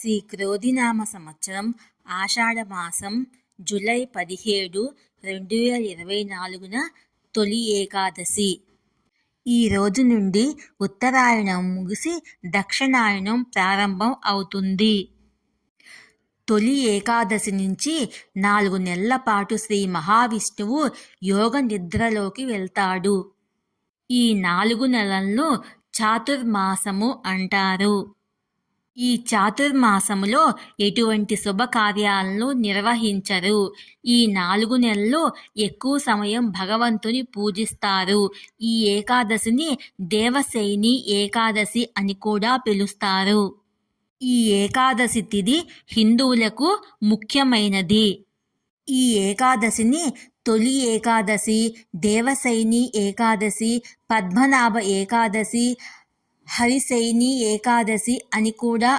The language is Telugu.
శ్రీ క్రోధినామ సంవత్సరం ఆషాఢమాసం జూలై 17, 2024న తొలి ఏకాదశి. ఈ రోజు నుండి ఉత్తరాయణం ముగిసి దక్షిణాయనం ప్రారంభం అవుతుంది. తొలి ఏకాదశి నుంచి 4 నెలల పాటు శ్రీ మహావిష్ణువు యోగ నిద్రలోకి వెళ్తాడు. ఈ 4 నెలలను చాతుర్మాసము అంటారు. ఈ చాతుర్మాసములో ఎటువంటి శుభకార్యాలను నిర్వహించరు. ఈ 4 నెలలు ఎక్కువ సమయం భగవంతుని పూజిస్తారు. ఈ ఏకాదశిని దేవశయని ఏకాదశి అని కూడా పిలుస్తారు. ఈ ఏకాదశి తిథి హిందువులకు ముఖ్యమైనది. ఈ ఏకాదశిని తొలి ఏకాదశి, దేవశయని ఏకాదశి, పద్మనాభ ఏకాదశి, హరిశయని ఏకాదశి అని కూడా